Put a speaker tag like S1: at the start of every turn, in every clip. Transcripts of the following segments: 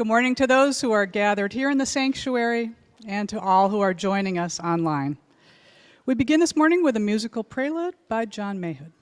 S1: Good morning to those who are gathered here in the sanctuary and to all who are joining us online. We begin this morning with a musical prelude by John Mayhood.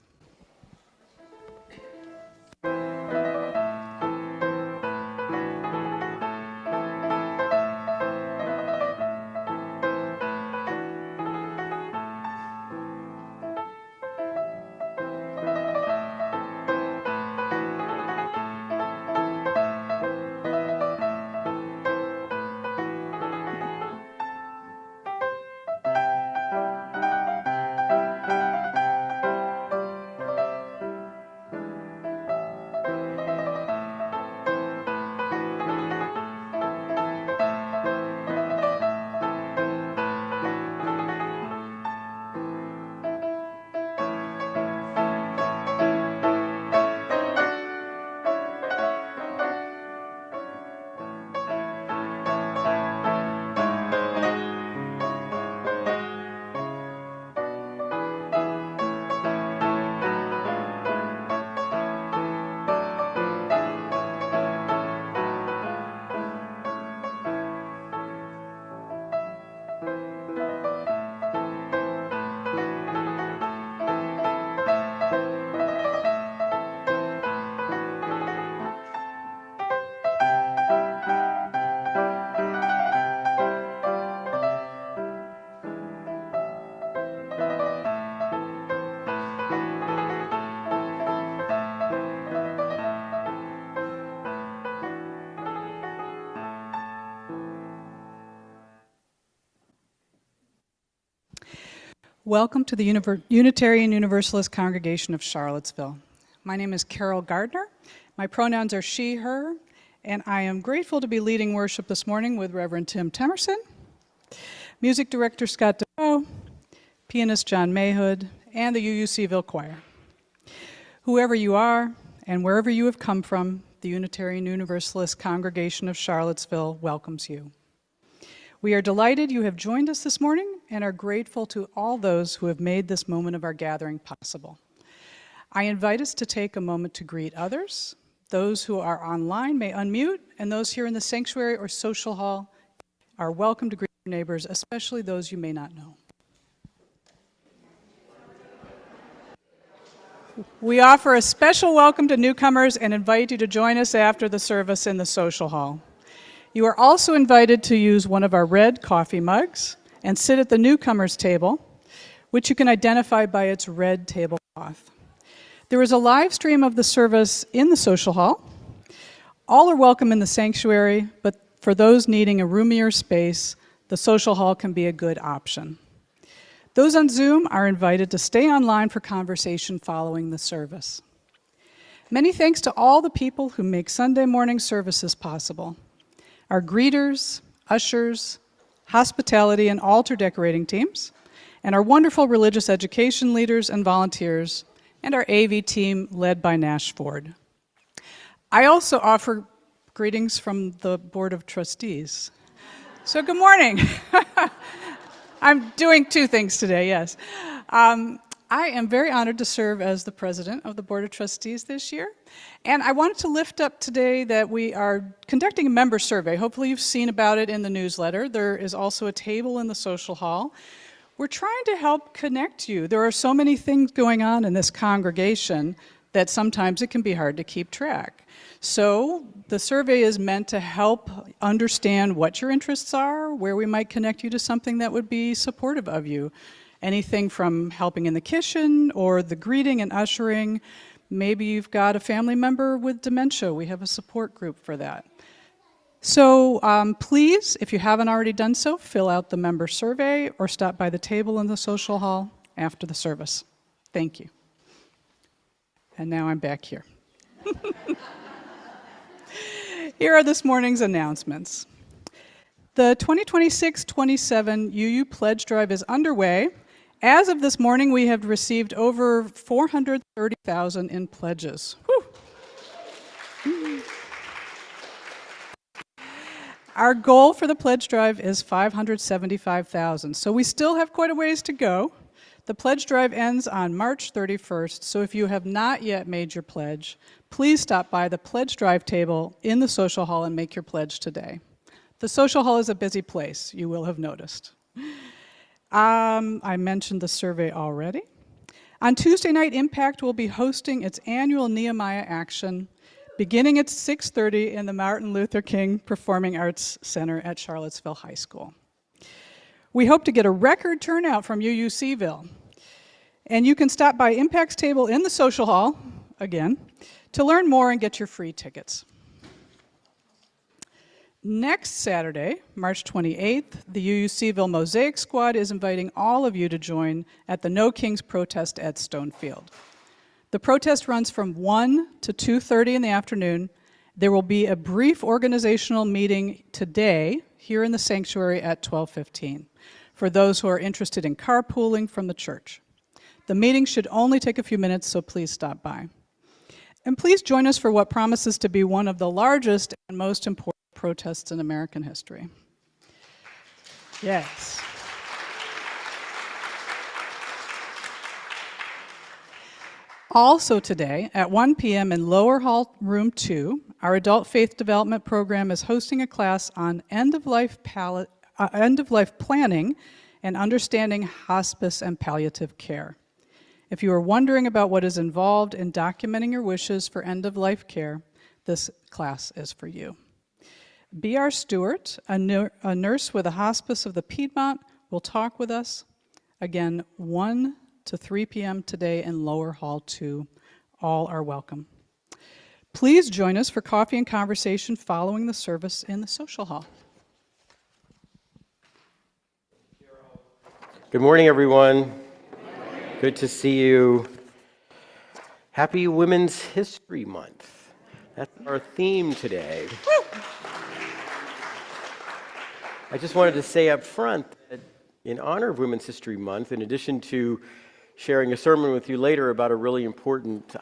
S1: Welcome to the Unitarian Universalist Congregation of Charlottesville. My name is Carol Gardner. My pronouns are she, her, and I am grateful to be leading worship this morning with Reverend Tim Temerson, Music Director Scott DeVoe, pianist John Mayhood, and the UUCville Choir. Whoever you are and wherever you have come from, the Unitarian Universalist Congregation of Charlottesville welcomes you. We are delighted you have joined us this morning and are grateful to all those who have made this moment of our gathering possible. I invite us to take a moment to greet others. Those who are online may unmute, and those here in the sanctuary or social hall are welcome to greet your neighbors, especially those you may not know. We offer a special welcome to newcomers and invite you to join us after the service in the social hall. You are also invited to use one of our red coffee mugs and sit at the newcomers table, which you can identify by its red tablecloth. There is a live stream of the service in the social hall. All are welcome in the sanctuary, but for those needing a roomier space, the social hall can be a good option. Those on Zoom are invited to stay online for conversation following the service. Many thanks to all the people who make Sunday morning services possible. Our greeters, ushers, hospitality and altar decorating teams, and our wonderful religious education leaders and volunteers, and our AV team led by Nash Ford. I also offer greetings from the Board of Trustees. So good morning. I'm doing two things today, yes. I am very honored to serve as the president of the Board of Trustees this year. And I wanted to lift up today that we are conducting a member survey. Hopefully you've seen about it in the newsletter. There is also a table in the social hall. We're trying to help connect you. There are so many things going on in this congregation that sometimes it can be hard to keep track. So the survey is meant to help understand what your interests are, where we might connect you to something that would be supportive of you. Anything from helping in the kitchen or the greeting and ushering. Maybe you've got a family member with dementia. We have a support group for that. So please, if you haven't already done so, fill out the member survey or stop by the table in the social hall after the service. Thank you. And now I'm back here. Here are this morning's announcements. The 2026-27 UU Pledge Drive is underway. As of this morning, we have received over 430,000 in pledges. Whew. Our goal for the pledge drive is 575,000, so we still have quite a ways to go. The pledge drive ends on March 31st, so if you have not yet made your pledge, please stop by the pledge drive table in the social hall and make your pledge today. The social hall is a busy place, you will have noticed. I mentioned the survey already. On Tuesday night, Impact will be hosting its annual Nehemiah Action beginning at 6:30 in the Martin Luther King Performing Arts Center at Charlottesville High School. We hope to get a record turnout from UUCville. And you can stop by Impact's table in the social hall, again, to learn more and get your free tickets. Next Saturday, March 28th, the UUCville Mosaic Squad is inviting all of you to join at the No Kings protest at Stonefield. The protest runs from 1 to 2:30 in the afternoon. There will be a brief organizational meeting today here in the sanctuary at 12:15 for those who are interested in carpooling from the church. The meeting should only take a few minutes, so please stop by. And please join us for what promises to be one of the largest and most important protests in American history. Yes. Also today, at 1 p.m. in Lower Hall Room 2, our Adult Faith Development Program is hosting a class on end-of-life planning and understanding hospice and palliative care. If you are wondering about what is involved in documenting your wishes for end-of-life care, this class is for you. B.R. Stewart, a nurse with the Hospice of the Piedmont, will talk with us. Again, 1 to 3 p.m. today in Lower Hall 2. All are welcome. Please join us for coffee and conversation following the service in the social hall.
S2: Good morning, everyone. Good to see you. Happy Women's History Month. That's our theme today. I just wanted to say up front that in honor of Women's History Month, in addition to sharing a sermon with you later about a really important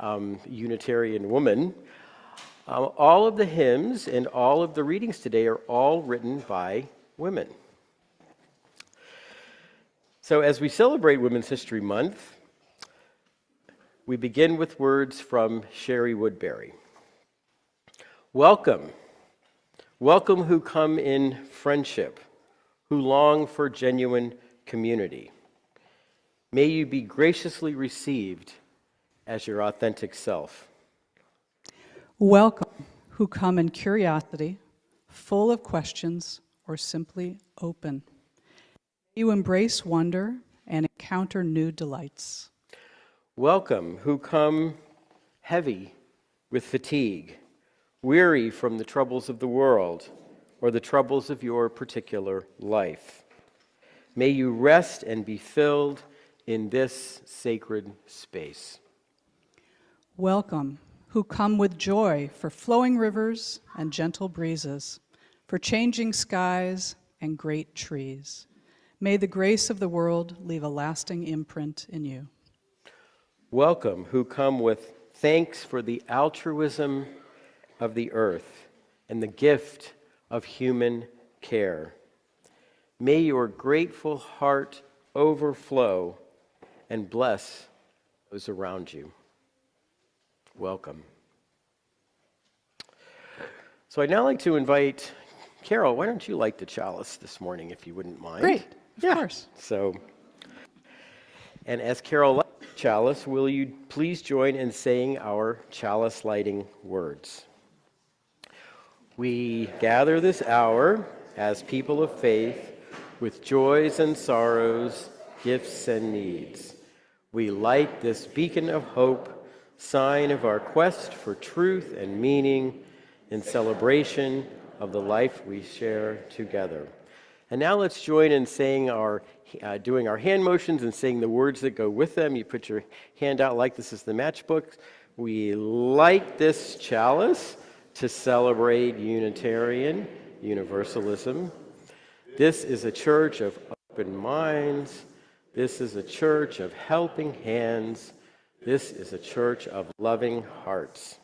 S2: Unitarian woman, all of the hymns and all of the readings today are all written by women. So as we celebrate Women's History Month, we begin with words from Sherry Woodbury. Welcome. Welcome who come in friendship, who long for genuine community. May you be graciously received as your authentic self.
S1: Welcome who come in curiosity, full of questions, or simply open. You embrace wonder and encounter new delights.
S2: Welcome who come heavy with fatigue, weary from the troubles of the world or the troubles of your particular life. May you rest and be filled in this sacred space.
S1: Welcome who come with joy for flowing rivers and gentle breezes, for changing skies and great trees. May the grace of the world leave a lasting imprint in you.
S2: Welcome who come with thanks for the altruism of the earth and the gift of human care. May your grateful heart overflow and bless those around you. Welcome. So I'd now like to invite Carol. Why don't you light the chalice this morning, if you wouldn't mind?
S1: Great, of course.
S2: So, and as Carol lights the chalice, will you please join in saying our chalice lighting words? We gather this hour as people of faith with joys and sorrows, gifts and needs. We light this beacon of hope, sign of our quest for truth and meaning in celebration of the life we share together. And now let's join in saying doing our hand motions and saying the words that go with them. You put your hand out like this is the matchbook. We light this chalice to celebrate Unitarian Universalism. This is a church of open minds. This is a church of helping hands. This is a church of loving hearts.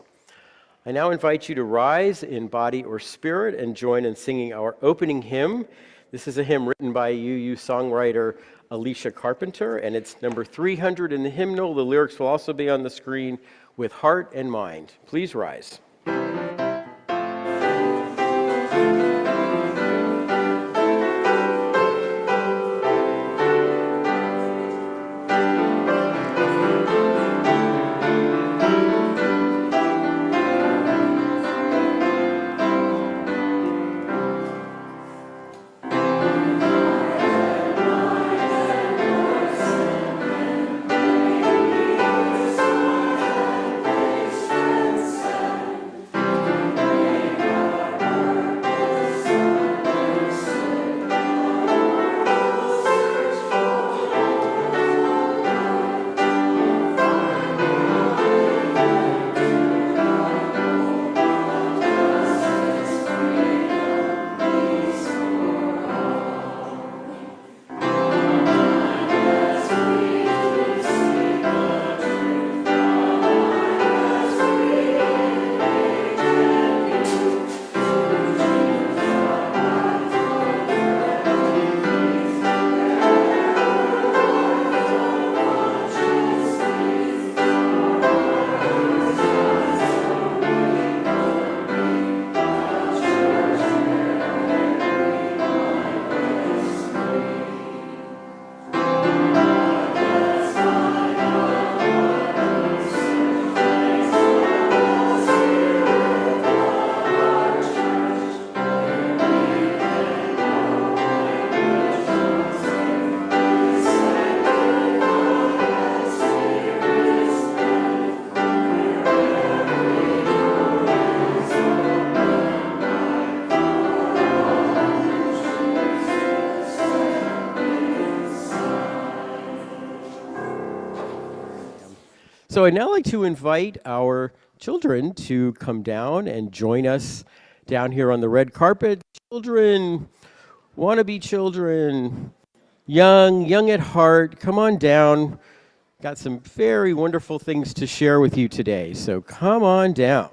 S2: I now invite you to rise in body or spirit and join in singing our opening hymn. This is a hymn written by UU songwriter Alicia Carpenter, and it's number 300 in the hymnal. The lyrics will also be on the screen. With heart and mind. Please rise. So I'd now like to invite our children to come down and join us down here on the red carpet. Children, wannabe children, young at heart, come on down. Got some very wonderful things to share with you today, so come on down.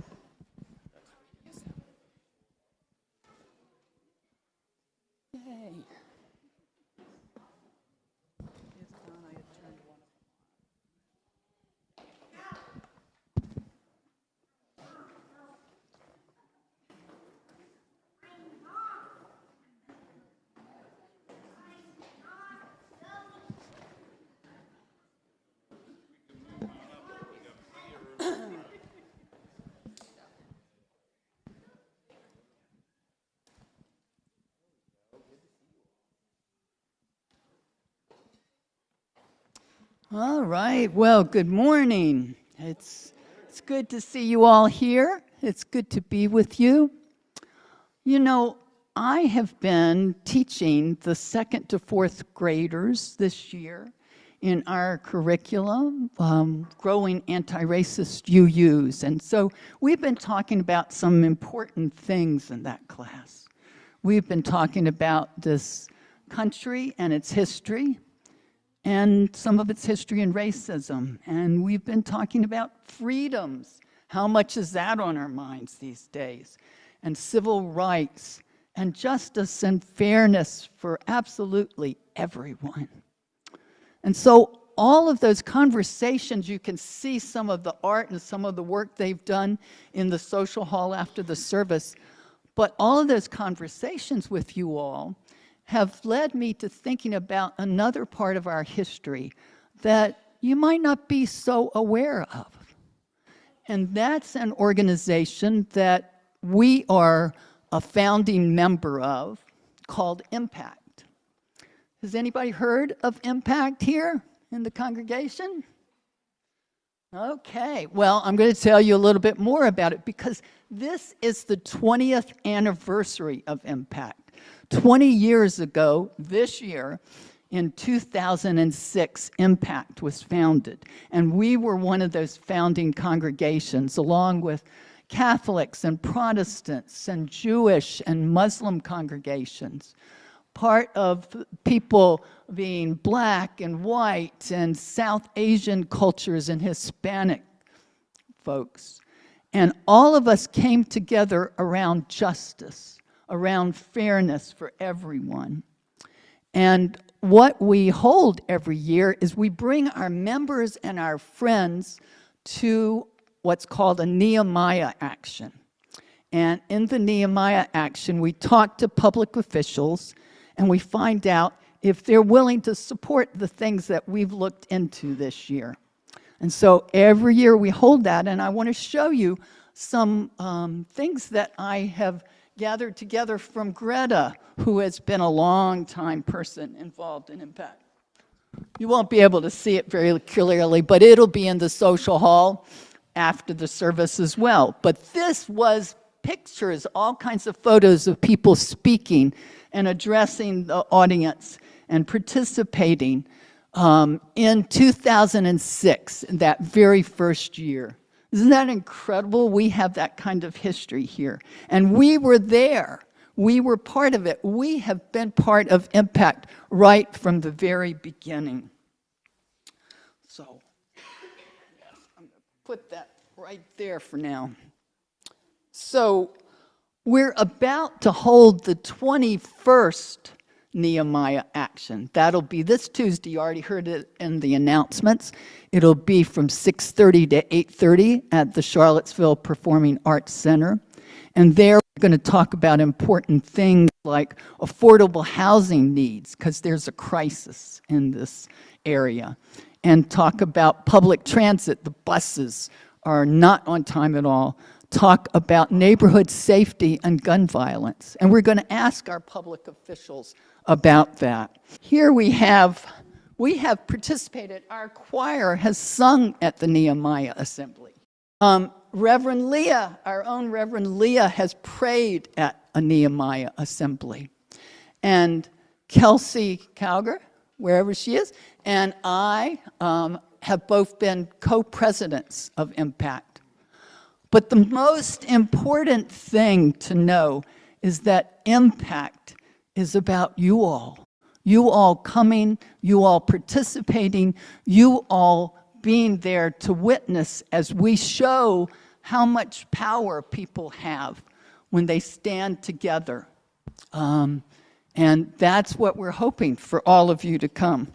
S3: All right. Well, good morning. It's good to see you all here. It's good to be with you. You know, I have been teaching the 2nd to 4th graders this year in our curriculum, Growing Anti-Racist UUs. And so we've been talking about some important things in that class. We've been talking about this country and its history, and some of its history in racism. And we've been talking about freedoms. How much is that on our minds these days? And civil rights, and justice and fairness for absolutely everyone. And so all of those conversations, you can see some of the art and some of the work they've done in the social hall after the service. But all of those conversations with you all have led me to thinking about another part of our history that you might not be so aware of. And that's an organization that we are a founding member of called Impact. Has anybody heard of Impact here in the congregation? Okay, well, I'm going to tell you a little bit more about it because this is the 20th anniversary of Impact. 20 years ago, this year, in 2006, Impact was founded. And we were one of those founding congregations, along with Catholics and Protestants and Jewish and Muslim congregations. Part of people being Black and white and South Asian cultures and Hispanic folks. And all of us came together around justice, around fairness for everyone. And what we hold every year is we bring our members and our friends to what's called a Nehemiah action. And in the Nehemiah action, we talk to public officials and we find out if they're willing to support the things that we've looked into this year. And so every year we hold that, and I want to show you some things that I have gathered together from Greta, who has been a long-time person involved in Impact. You won't be able to see it very clearly, but it'll be in the social hall after the service as well. But this was pictures, all kinds of photos of people speaking and addressing the audience and participating in 2006, that very first year. Isn't that incredible? We have that kind of history here. And we were there. We were part of it. We have been part of Impact right from the very beginning. So, yes, I'm going to put that right there for now. So, we're about to hold the 21st Nehemiah action. That'll be this Tuesday. You already heard it in the announcements. It'll be from 6:30 to 8:30 at the Charlottesville Performing Arts Center. And there we're going to talk about important things like affordable housing needs, because there's a crisis in this area, and talk about public transit. The buses are not on time at all. Talk about neighborhood safety and gun violence. And we're going to ask our public officials about that. Here we have participated. Our choir has sung at the Nehemiah Assembly. Reverend Leah, our own Reverend Leah, has prayed at a Nehemiah Assembly. And Kelsey Calger, wherever she is, and I have both been co-presidents of Impact. But the most important thing to know is that Impact is about you all coming, you all participating, you all being there to witness as we show how much power people have when they stand together. And that's what we're hoping for all of you to come.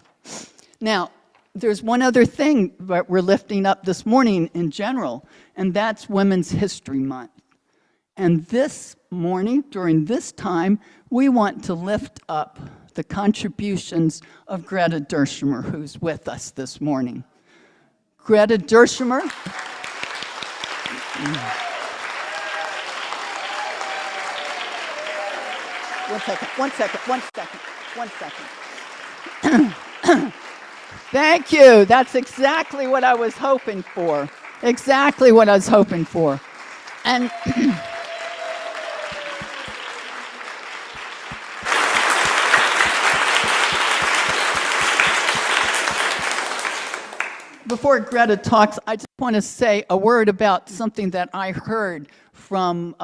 S3: Now, there's one other thing that we're lifting up this morning in general, and that's Women's History Month. And this morning, during this time, we want to lift up the contributions of Greta Dershomer, who's with us this morning. Greta Dershomer. One second. Thank you. That's exactly what I was hoping for. Exactly what I was hoping for. And before Greta talks, I just want to say a word about something that I heard from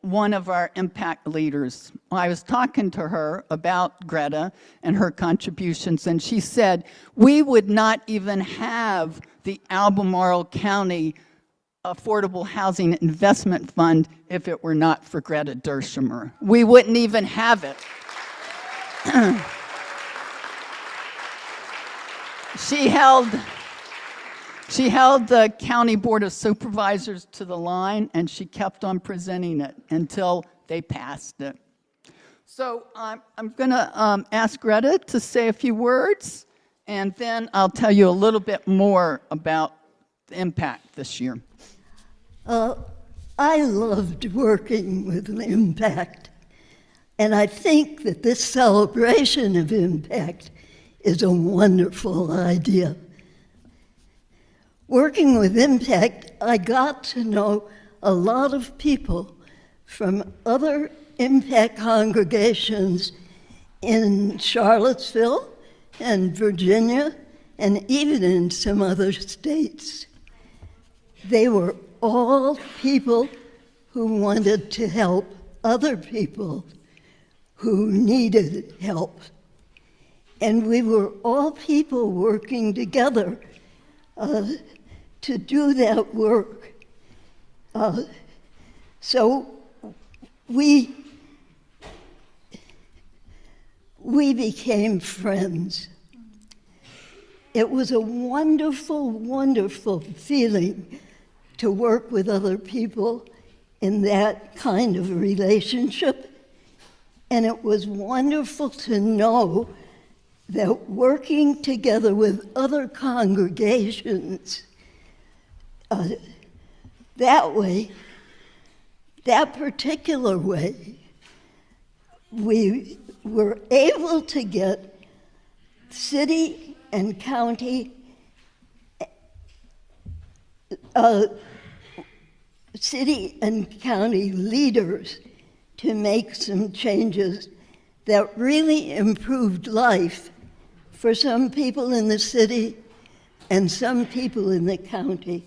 S3: one of our Impact leaders. I was talking to her about Greta and her contributions, and she said, we would not even have the Albemarle County Affordable Housing Investment Fund if it were not for Greta Dershomer. We wouldn't even have it. She held the County Board of Supervisors to the line, and she kept on presenting it until they passed it. So I'm going to ask Greta to say a few words, and then I'll tell you a little bit more about the Impact this year.
S4: I loved working with Impact, and I think that this celebration of Impact is a wonderful idea. Working with Impact, I got to know a lot of people from other Impact congregations in Charlottesville and Virginia, and even in some other states. They were all people who wanted to help other people who needed help. And we were all people working together to do that work. So we we became friends. It was a wonderful, wonderful feeling to work with other people in that kind of relationship. And it was wonderful to know that working together with other congregations, that way, that particular way, we were able to get city and county leaders to make some changes that really improved life for some people in the city and some people in the county.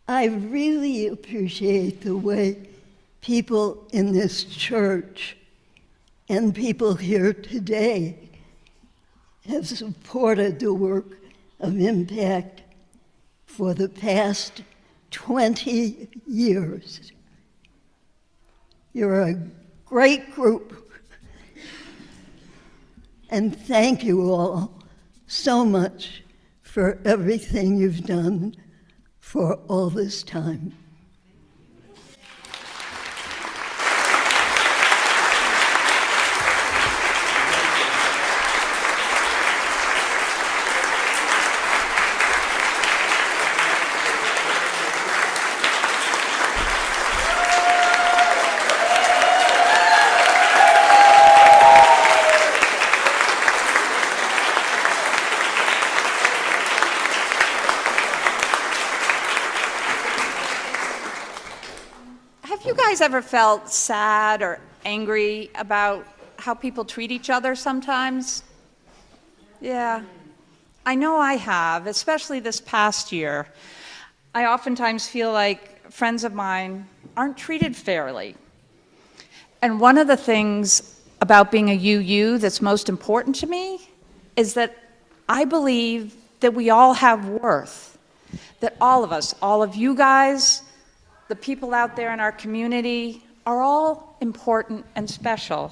S4: I really appreciate the way people in this church and people here today have supported the work of Impact for the past 20 years. You're a great group. And thank you all so much for everything you've done for all this time.
S5: Have you guys ever felt sad or angry about how people treat each other sometimes? Yeah, I know I have, especially this past year. I oftentimes feel like friends of mine aren't treated fairly. And one of the things about being a UU that's most important to me is that I believe that we all have worth, that all of us, all of you guys, the people out there in our community are all important and special.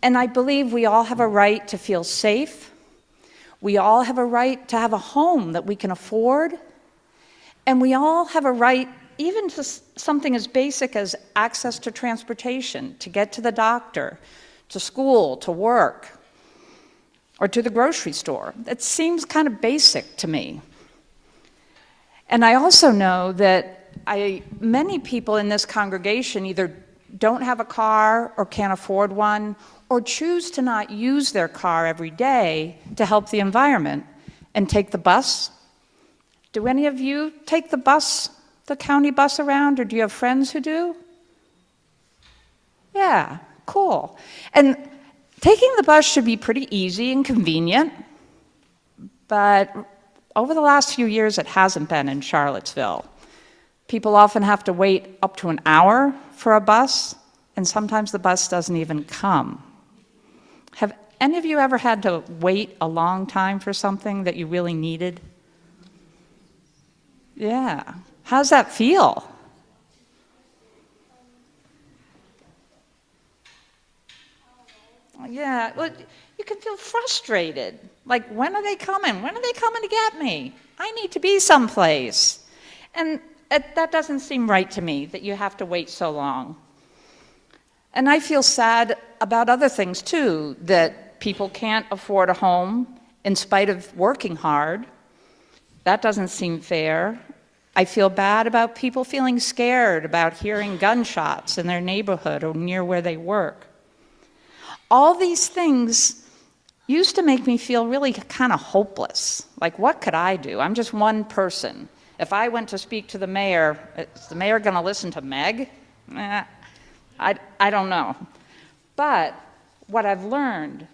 S5: And I believe we all have a right to feel safe. We all have a right to have a home that we can afford. And we all have a right even to something as basic as access to transportation, to get to the doctor, to school, to work, or to the grocery store. It seems kind of basic to me. And I also know that many people in this congregation either don't have a car or can't afford one, or choose to not use their car every day to help the environment and take the bus. Do any of you take the bus, the county bus around, or do you have friends who do? Yeah, cool. And taking the bus should be pretty easy and convenient, but over the last few years it hasn't been in Charlottesville. People often have to wait up to an hour for a bus, and sometimes the bus doesn't even come. Have any of you ever had to wait a long time for something that you really needed? Yeah. How's that feel? Yeah, well, you can feel frustrated. Like, when are they coming? When are they coming to get me? I need to be someplace. And that doesn't seem right to me, that you have to wait so long. And I feel sad about other things, too, that people can't afford a home in spite of working hard. That doesn't seem fair. I feel bad about people feeling scared about hearing gunshots in their neighborhood or near where they work. All these things used to make me feel really kind of hopeless. Like, what could I do? I'm just one person. If I went to speak to the mayor, is the mayor going to listen to Meg? I don't know. But what I've learned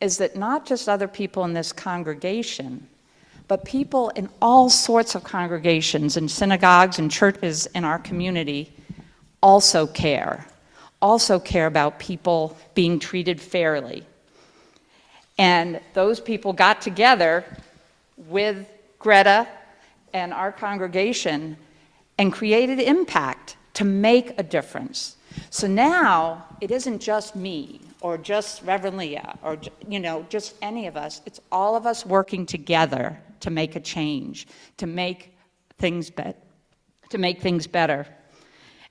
S5: is that not just other people in this congregation, but people in all sorts of congregations and synagogues and churches in our community also care about people being treated fairly. And those people got together with Greta and our congregation and created impact to make a difference. So now it isn't just me or just Reverend Leah, or, just any of us. It's all of us working together to make a change, to make things better.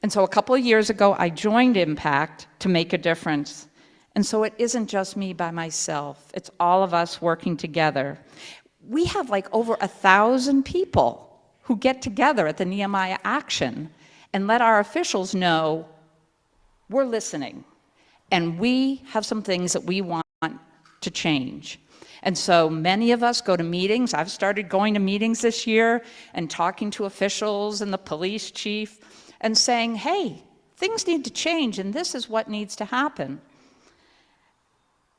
S5: And so a couple of years ago, I joined Impact to make a difference. And so it isn't just me by myself. It's all of us working together. We have like over 1,000 people who get together at the Nehemiah Action and let our officials know we're listening. And we have some things that we want to change. And so many of us go to meetings. I've started going to meetings this year and talking to officials and the police chief and saying, hey, things need to change and this is what needs to happen.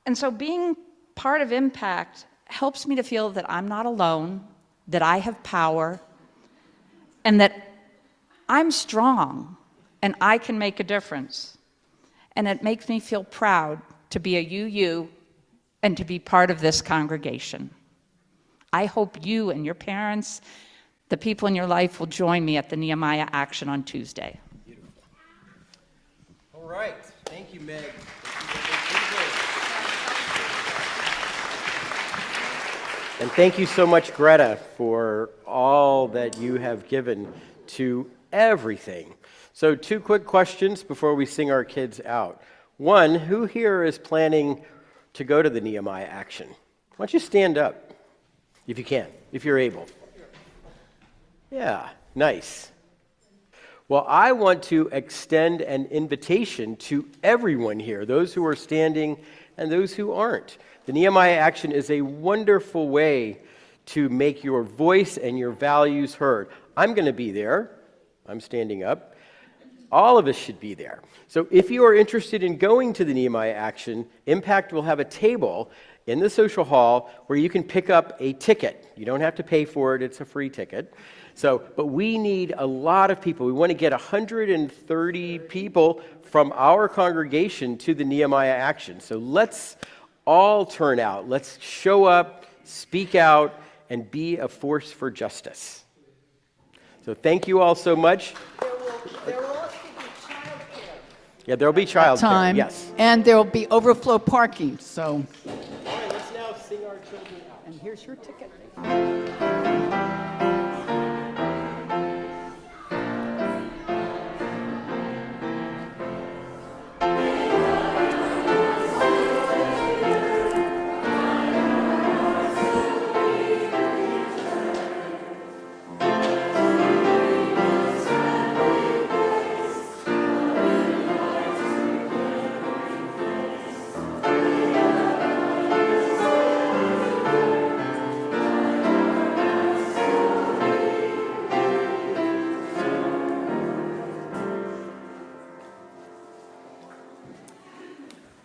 S5: And so being part of Impact helps me to feel that I'm not alone, that I have power, and that I'm strong and I can make a difference. And it makes me feel proud to be a UU and to be part of this congregation. I hope you and your parents, the people in your life, will join me at the Nehemiah Action on Tuesday.
S2: Beautiful. All right. Thank you, Meg. And thank you so much, Greta, for all that you have given to everything. So 2 quick questions before we sing our kids out. One, who here is planning to go to the Nehemiah Action? Why don't you stand up, if you can, if you're able. Yeah, nice. Well, I want to extend an invitation to everyone here, those who are standing and those who aren't. The Nehemiah Action is a wonderful way to make your voice and your values heard. I'm going to be there. I'm standing up. All of us should be there. So if you are interested in going to the Nehemiah Action, Impact will have a table in the social hall where you can pick up a ticket. You don't have to pay for it. It's a free ticket. But we need a lot of people. We want to get 130 people from our congregation to the Nehemiah Action. So let's all turn out. Let's show up, speak out, and be a force for justice. So thank you all so much.
S3: There will also be childcare.
S2: Yeah, there'll be childcare.
S3: Time.
S2: Yes.
S3: And there will be overflow parking. So.
S2: All right, let's now sing our children out.
S3: And here's your ticket.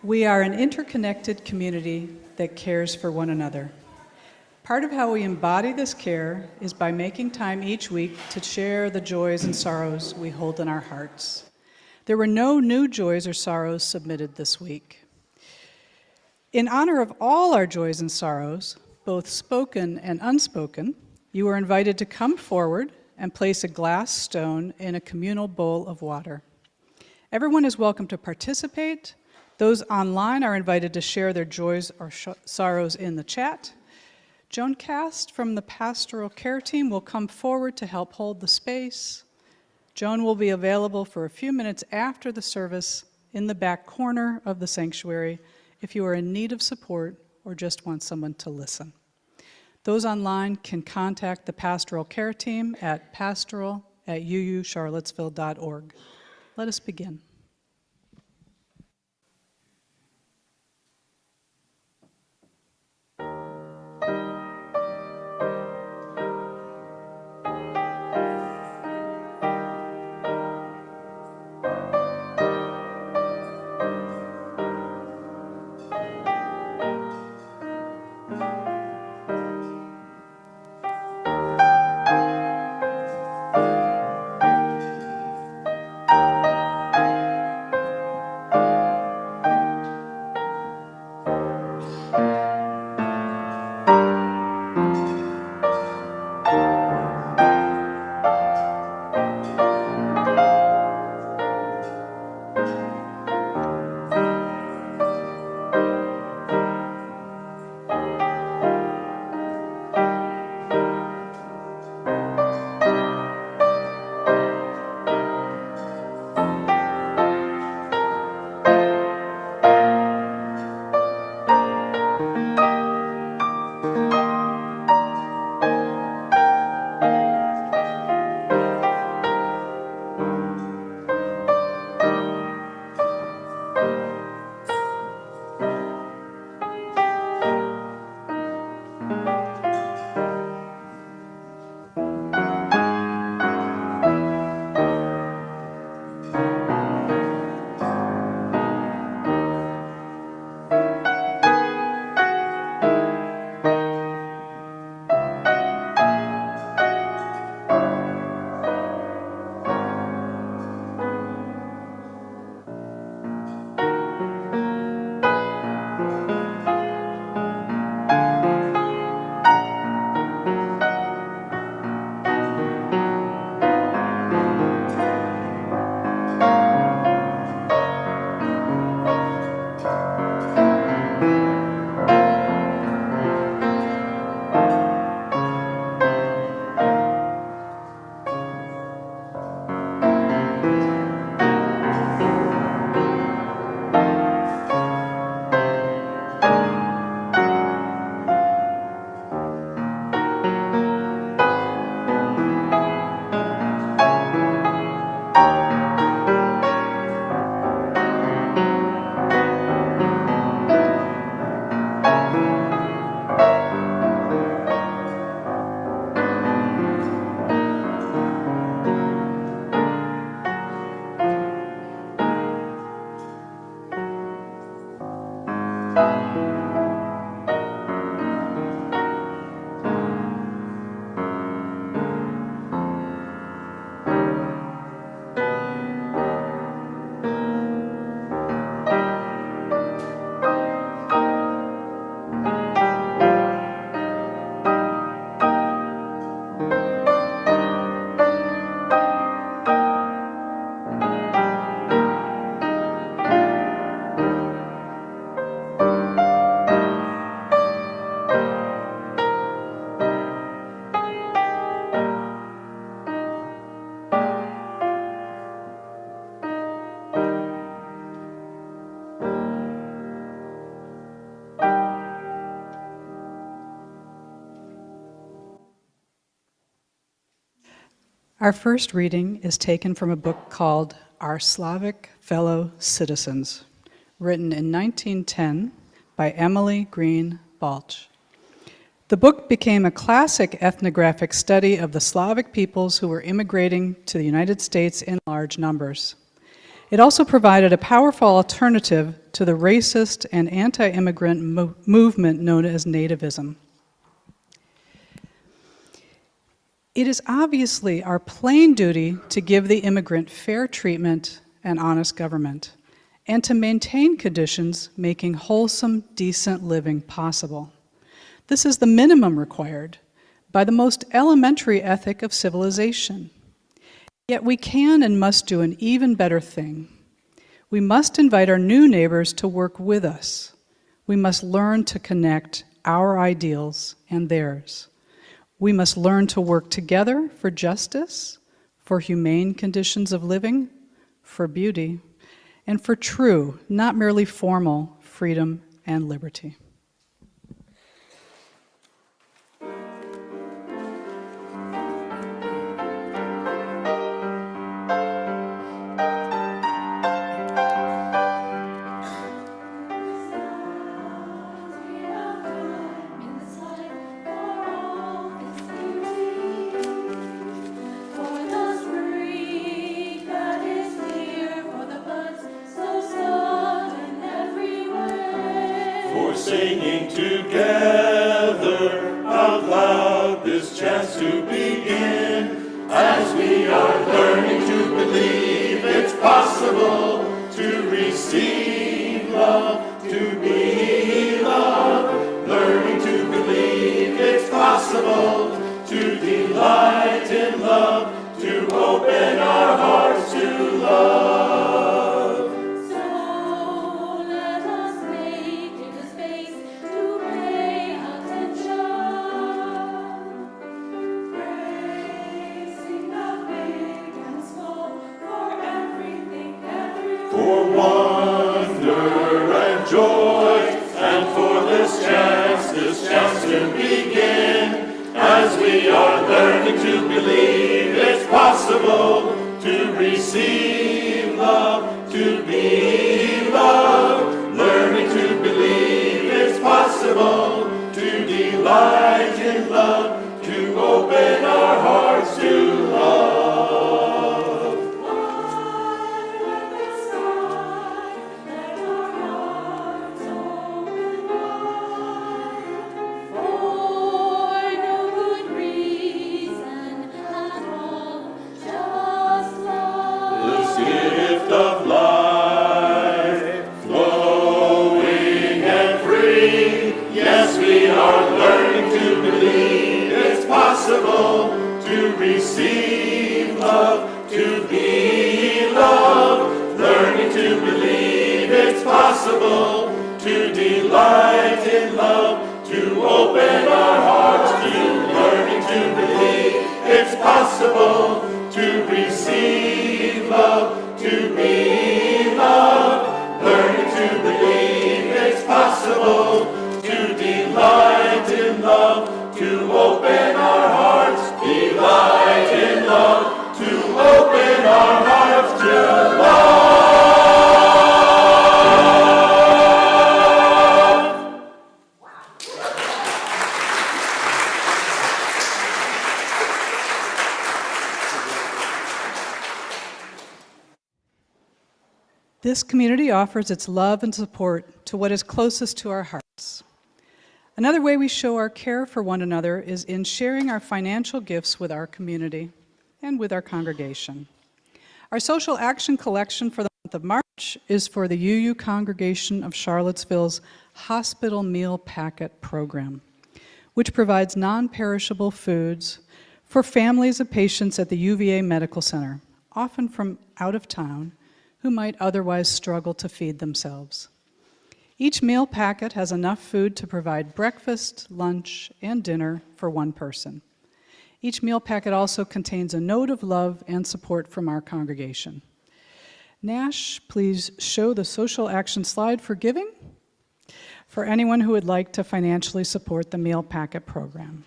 S1: We are an interconnected community that cares for one another. Part of how we embody this care is by making time each week to share the joys and sorrows we hold in our hearts. There were no new joys or sorrows submitted this week. In honor of all our joys and sorrows, both spoken and unspoken, you are invited to come forward and place a glass stone in a communal bowl of water. Everyone is welcome to participate. Those online are invited to share their joys or sorrows in the chat. Joan Cast from the Pastoral Care Team will come forward to help hold the space. Joan will be available for a few minutes after the service in the back corner of the sanctuary if you are in need of support or just want someone to listen. Those online can contact the Pastoral Care Team at pastoral@uucharlottesville.org. Let us begin. Our first reading is taken from a book called Our Slavic Fellow Citizens, written in 1910 by Emily Green Balch. The book became a classic ethnographic study of the Slavic peoples who were immigrating to the United States in large numbers. It also provided a powerful alternative to the racist and anti-immigrant movement known as nativism. It is obviously our plain duty to give the immigrant fair treatment and honest government, and to maintain conditions making wholesome, decent living possible. This is the minimum required by the most elementary ethic of civilization. Yet we can and must do an even better thing. We must invite our new neighbors to work with us. We must learn to connect our ideals and theirs. We must learn to work together for justice, for humane conditions of living, for beauty, and for true, not merely formal, freedom and liberty.
S6: Singing together out loud this chance to begin, as we are learning to believe it's possible to receive love, to be loved, learning to believe it's possible to delight in love, to open our hearts to love. For wonder and joy, and for this chance to begin, as we are learning to believe it's possible to receive love, to be loved, learning to believe it's possible to delight in love, to open our hearts to love. Of life, flowing and free. Yes, we are learning to believe it's possible to receive love, to be loved, learning to believe it's possible to delight in love, to open our hearts to learning to believe it's possible to receive love, to be loved, learning to believe it's possible to delight in love, to open our hearts, delight in love, to open our hearts to love.
S1: This community offers its love and support to what is closest to our hearts. Another way we show our care for one another is in sharing our financial gifts with our community and with our congregation. Our social action collection for the month of March is for the UU Congregation of Charlottesville's Hospital Meal Packet Program, which provides non-perishable foods for families of patients at the UVA Medical Center, often from out of town, who might otherwise struggle to feed themselves. Each meal packet has enough food to provide breakfast, lunch, and dinner for one person. Each meal packet also contains a note of love and support from our congregation. Nash, please show the social action slide for giving for anyone who would like to financially support the meal packet program.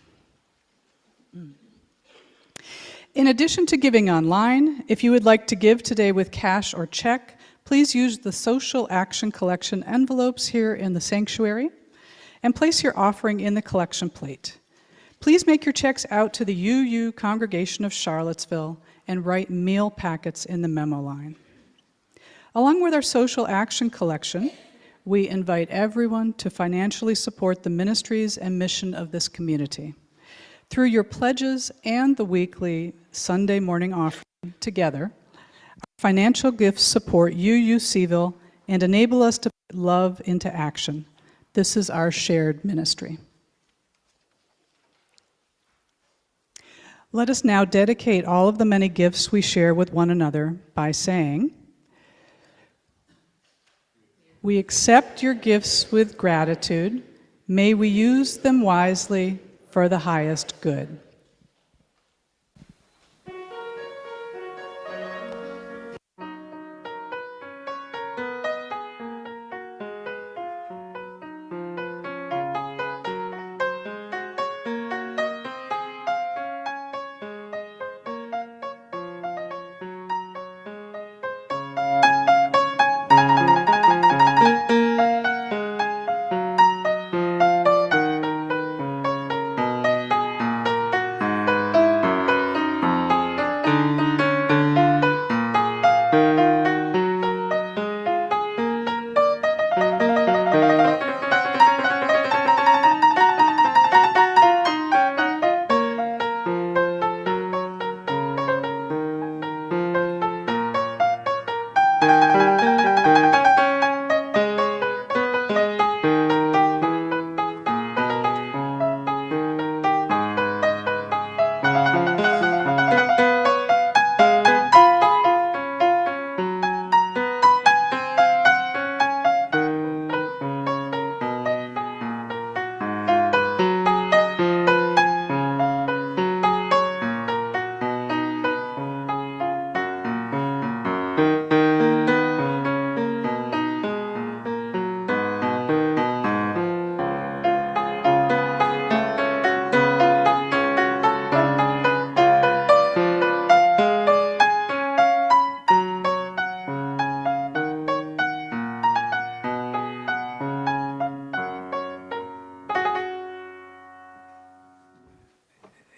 S1: In addition to giving online, if you would like to give today with cash or check, please use the social action collection envelopes here in the sanctuary and place your offering in the collection plate. Please make your checks out to the UU Congregation of Charlottesville and write meal packets in the memo line. Along with our social action collection, we invite everyone to financially support the ministries and mission of this community. Through your pledges and the weekly Sunday morning offering together, our financial gifts support UU Seville and enable us to put love into action. This is our shared ministry. Let us now dedicate all of the many gifts we share with one another by saying, "We accept your gifts with gratitude. May we use them wisely for the highest good."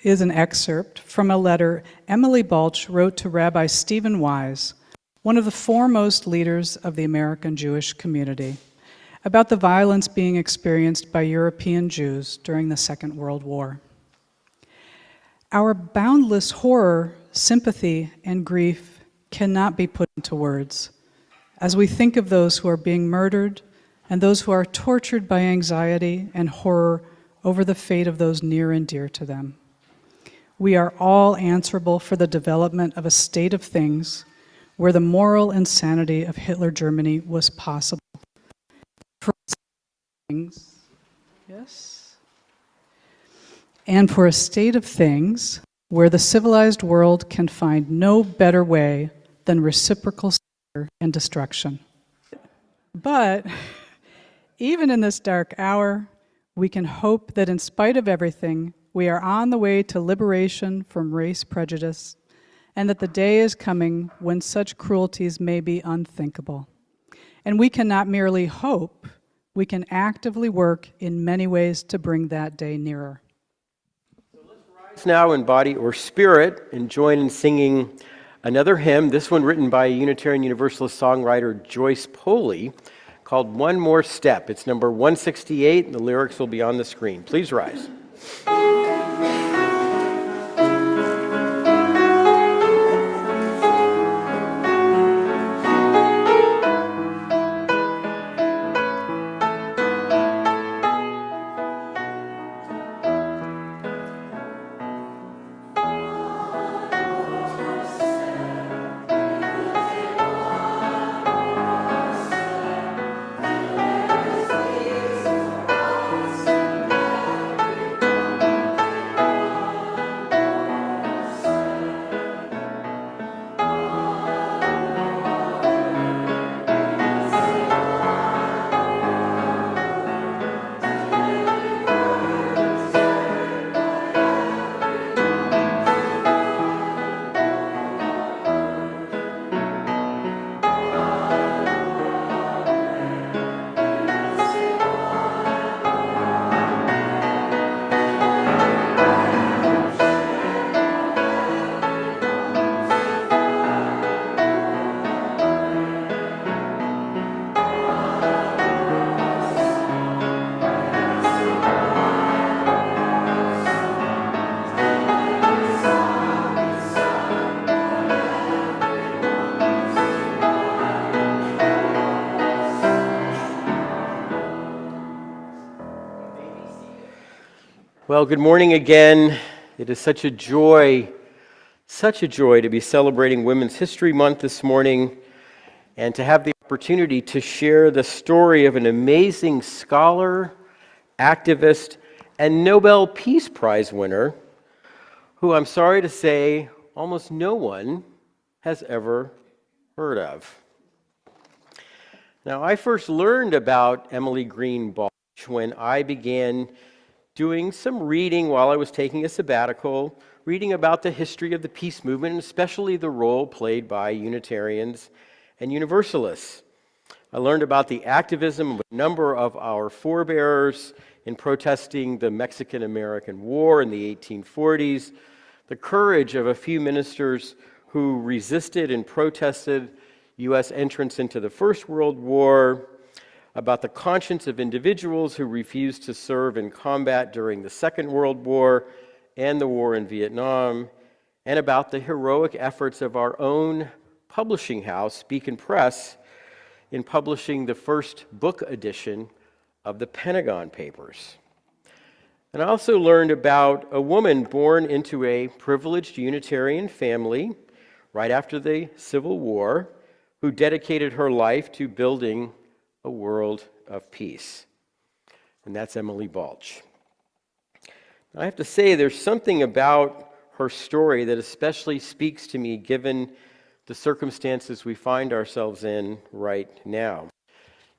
S1: Is an excerpt from a letter Emily Balch wrote to Rabbi Stephen Wise, one of the foremost leaders of the American Jewish community, about the violence being experienced by European Jews during the Second World War. Our boundless horror, sympathy, and grief cannot be put into words as we think of those who are being murdered and those who are tortured by anxiety and horror over the fate of those near and dear to them. We are all answerable for the development of a state of things where the moral insanity of Hitler Germany was possible. Yes. And for a state of things where the civilized world can find no better way than reciprocal slaughter and destruction. But even in this dark hour, we can hope that in spite of everything, we are on the way to liberation from race prejudice, and that the day is coming when such cruelties may be unthinkable. And we can not merely hope, we can actively work in many ways to bring that day nearer.
S2: So let's rise now in body or spirit and join in singing another hymn, this one written by Unitarian Universalist songwriter Joyce Poley, called One More Step. It's number 168, and the lyrics will be on the screen. Please rise. Well, good morning again. It is such a joy to be celebrating Women's History Month this morning and to have the opportunity to share the story of an amazing scholar, activist, and Nobel Peace Prize winner who I'm sorry to say almost no one has ever heard of. Now, I first learned about Emily Green Balch when I began doing some reading while I was taking a sabbatical, reading about the history of the peace movement, and especially the role played by Unitarians and Universalists. I learned about the activism of a number of our forebears in protesting the Mexican-American War in the 1840s, the courage of a few ministers who resisted and protested U.S. entrance into the First World War, about the conscience of individuals who refused to serve in combat during the Second World War and the war in Vietnam, and about the heroic efforts of our own publishing house, Beacon Press, in publishing the first book edition of the Pentagon Papers. And I also learned about a woman born into a privileged Unitarian family right after the Civil War who dedicated her life to building a world of peace. And that's Emily Balch. I have to say, there's something about her story that especially speaks to me given the circumstances we find ourselves in right now.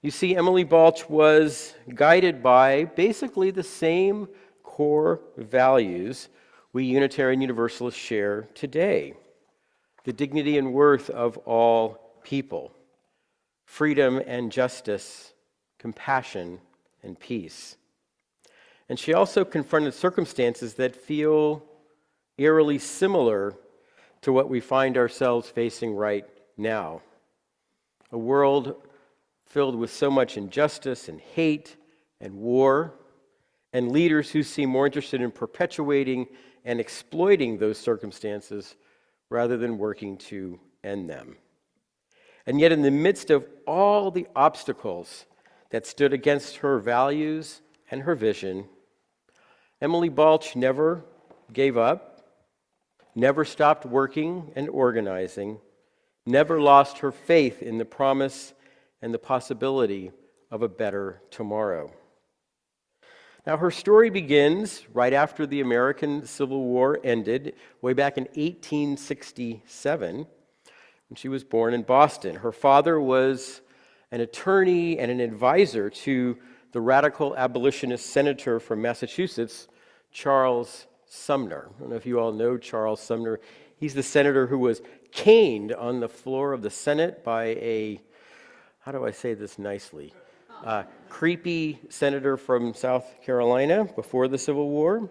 S2: You see, Emily Balch was guided by basically the same core values we Unitarian Universalists share today: the dignity and worth of all people, freedom and justice, compassion and peace. And she also confronted circumstances that feel eerily similar to what we find ourselves facing right now. A world filled with so much injustice and hate and war, and leaders who seem more interested in perpetuating and exploiting those circumstances rather than working to end them. And yet, in the midst of all the obstacles that stood against her values and her vision, Emily Balch never gave up, never stopped working and organizing, never lost her faith in the promise and the possibility of a better tomorrow. Now, her story begins right after the American Civil War ended, way back in 1867. When she was born in Boston. Her father was an attorney and an advisor to the radical abolitionist senator from Massachusetts, Charles Sumner. I don't know if you all know Charles Sumner. He's the senator who was caned on the floor of the Senate by a, how do I say this nicely, creepy senator from South Carolina before the Civil War.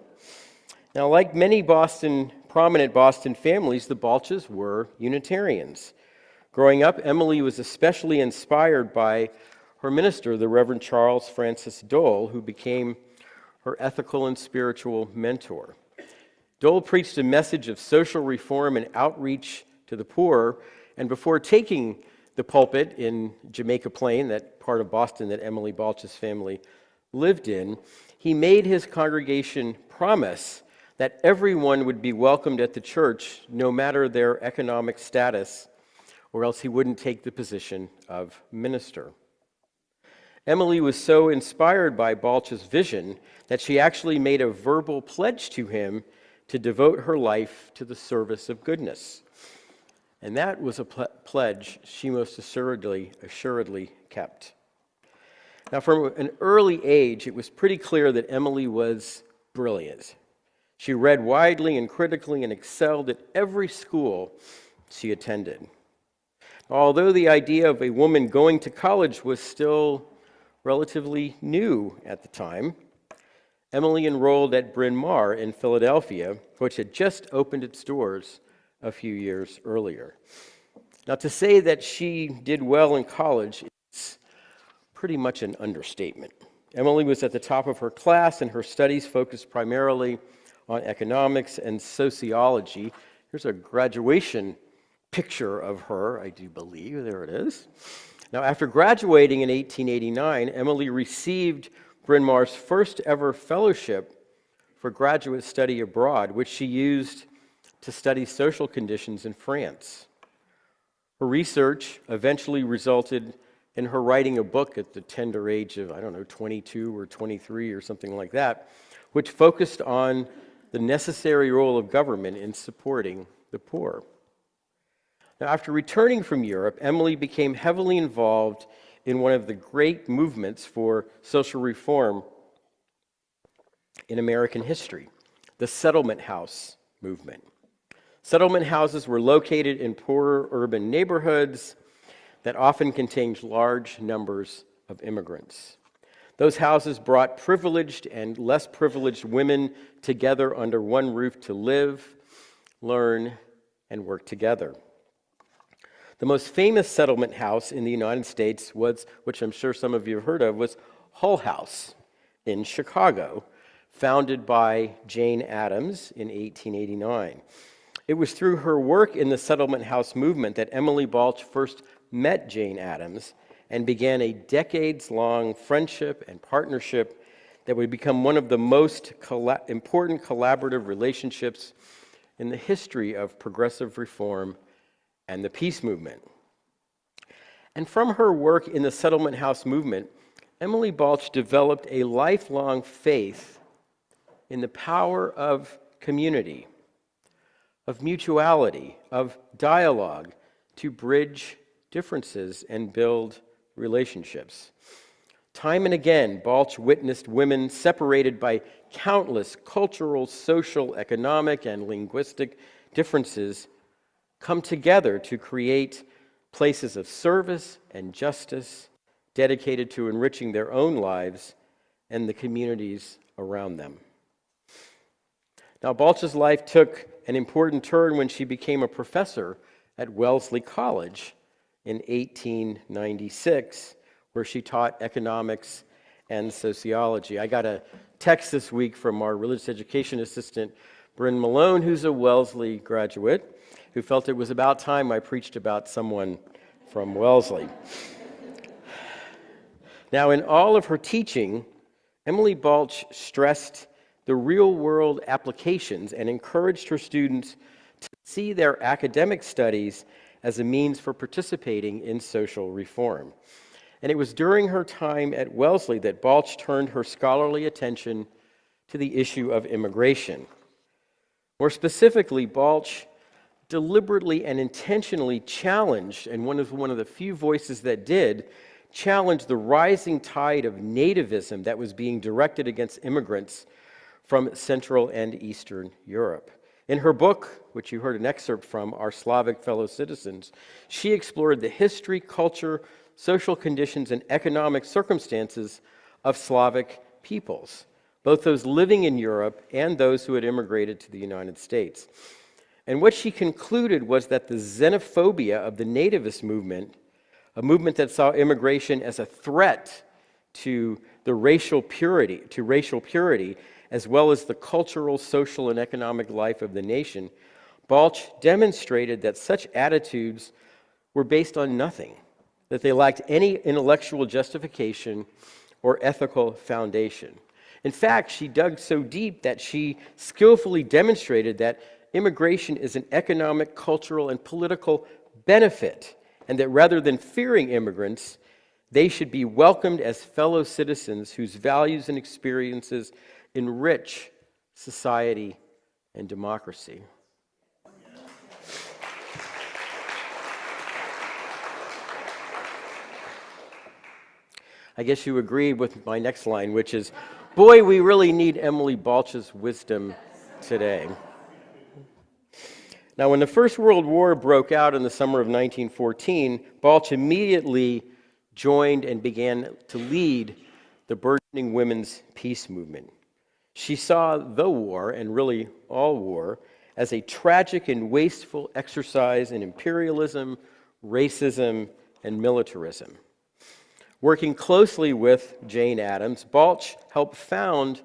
S2: Now, like many Boston prominent Boston families, the Balches were Unitarians. Growing up, Emily was especially inspired by her minister, the Reverend Charles Francis Dole, who became her ethical and spiritual mentor. Dole preached a message of social reform and outreach to the poor, and before taking the pulpit in Jamaica Plain, that part of Boston that Emily Balch's family lived in, he made his congregation promise that everyone would be welcomed at the church no matter their economic status, or else he wouldn't take the position of minister. Emily was so inspired by Balch's vision that she actually made a verbal pledge to him to devote her life to the service of goodness. And that was a pledge she most assuredly kept. Now, from an early age, it was pretty clear that Emily was brilliant. She read widely and critically and excelled at every school she attended. Although the idea of a woman going to college was still relatively new at the time, Emily enrolled at Bryn Mawr in Philadelphia, which had just opened its doors a few years earlier. Now, to say that she did well in college is pretty much an understatement. Emily was at the top of her class, and her studies focused primarily on economics and sociology. Here's a graduation picture of her, I do believe. There it is. Now, after graduating in 1889, Emily received Bryn Mawr's first ever fellowship for graduate study abroad, which she used to study social conditions in France. Her research eventually resulted in her writing a book at the tender age of, 22 or 23 or something like that, which focused on the necessary role of government in supporting the poor. Now, after returning from Europe, Emily became heavily involved in one of the great movements for social reform in American history, the Settlement House movement. Settlement houses were located in poorer urban neighborhoods that often contained large numbers of immigrants. Those houses brought privileged and less privileged women together under one roof to live, learn, and work together. The most famous settlement house in the United States was, which I'm sure some of you have heard of, was Hull House in Chicago, founded by Jane Addams in 1889. It was through her work in the settlement house movement that Emily Balch first met Jane Addams and began a decades-long friendship and partnership that would become one of the most important collaborative relationships in the history of progressive reform and the peace movement. And from her work in the settlement house movement, Emily Balch developed a lifelong faith in the power of community, of mutuality, of dialogue to bridge differences and build relationships. Time and again, Balch witnessed women separated by countless cultural, social, economic, and linguistic differences come together to create places of service and justice dedicated to enriching their own lives and the communities around them. Now, Balch's life took an important turn when she became a professor at Wellesley College in 1896, where she taught economics and sociology. I got a text this week from our religious education assistant, Bryn Malone, who's a Wellesley graduate, who felt it was about time I preached about someone from Wellesley. Now, in all of her teaching, Emily Balch stressed the real-world applications and encouraged her students to see their academic studies as a means for participating in social reform. And it was during her time at Wellesley that Balch turned her scholarly attention to the issue of immigration. More specifically, Balch deliberately and intentionally challenged, and one of the few voices that did, challenged the rising tide of nativism that was being directed against immigrants from Central and Eastern Europe. In her book, which you heard an excerpt from, Our Slavic Fellow Citizens, she explored the history, culture, social conditions, and economic circumstances of Slavic peoples, both those living in Europe and those who had immigrated to the United States. And what she concluded was that the xenophobia of the nativist movement, a movement that saw immigration as a threat to racial purity, as well as the cultural, social, and economic life of the nation, Balch demonstrated that such attitudes were based on nothing, that they lacked any intellectual justification or ethical foundation. In fact, she dug so deep that she skillfully demonstrated that immigration is an economic, cultural, and political benefit, and that rather than fearing immigrants, they should be welcomed as fellow citizens whose values and experiences enrich society and democracy. I guess you agree with my next line, which is, boy, we really need Emily Balch's wisdom today. Now, when the First World War broke out in the summer of 1914, Balch immediately joined and began to lead the burgeoning women's peace movement. She saw the war, and really all war, as a tragic and wasteful exercise in imperialism, racism, and militarism. Working closely with Jane Addams, Balch helped found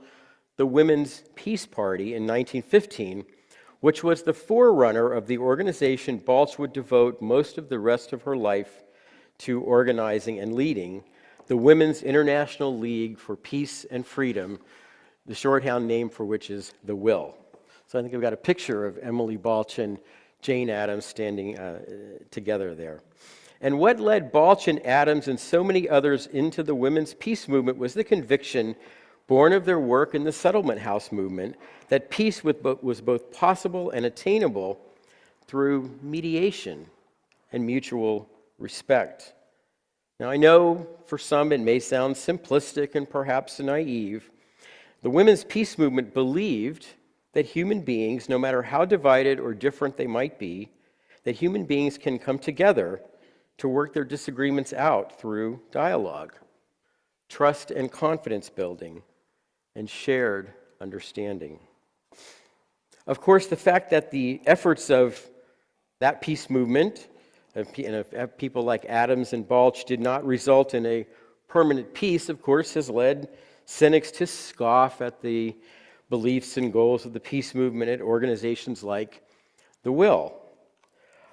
S2: the Women's Peace Party in 1915, which was the forerunner of the organization Balch would devote most of the rest of her life to organizing and leading, the Women's International League for Peace and Freedom, the shorthand name for which is the WIL. So I think I've got a picture of Emily Balch and Jane Addams standing together there. And what led Balch and Addams and so many others into the women's peace movement was the conviction, born of their work in the settlement house movement, that peace was both possible and attainable through mediation and mutual respect. Now, I know for some it may sound simplistic and perhaps naive. The women's peace movement believed that human beings, no matter how divided or different they might be, that human beings can come together to work their disagreements out through dialogue, trust and confidence building, and shared understanding. Of course, the fact that the efforts of that peace movement, of people like Addams and Balch, did not result in a permanent peace, of course, has led cynics to scoff at the beliefs and goals of the peace movement at organizations like the WIL.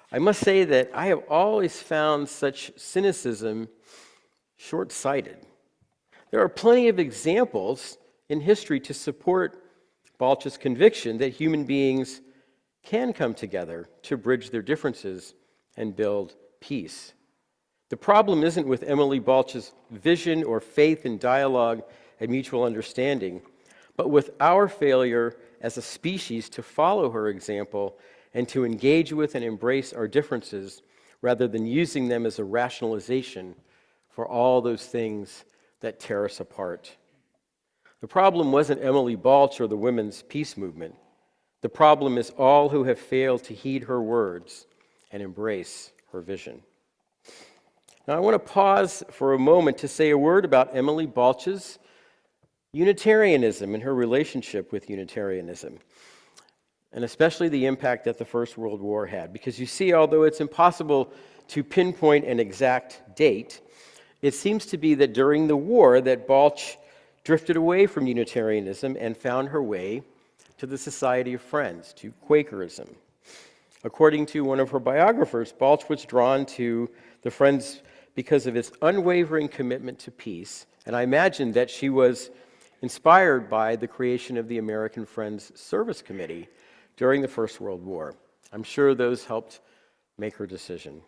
S2: I must say that I have always found such cynicism short-sighted. There are plenty of examples in history to support Balch's conviction that human beings can come together to bridge their differences and build peace. The problem isn't with Emily Balch's vision or faith in dialogue and mutual understanding, but with our failure as a species to follow her example and to engage with and embrace our differences rather than using them as a rationalization for all those things that tear us apart. The problem wasn't Emily Balch or the women's peace movement. The problem is all who have failed to heed her words and embrace her vision. Now, I want to pause for a moment to say a word about Emily Balch's Unitarianism and her relationship with Unitarianism, and especially the impact that the First World War had. Because you see, although it's impossible to pinpoint an exact date, it seems to be that during the war that Balch drifted away from Unitarianism and found her way to the Society of Friends, to Quakerism. According to one of her biographers, Balch was drawn to the Friends because of its unwavering commitment to peace, and I imagine that she was inspired by the creation of the American Friends Service Committee during the First World War. I'm sure those helped make her decision.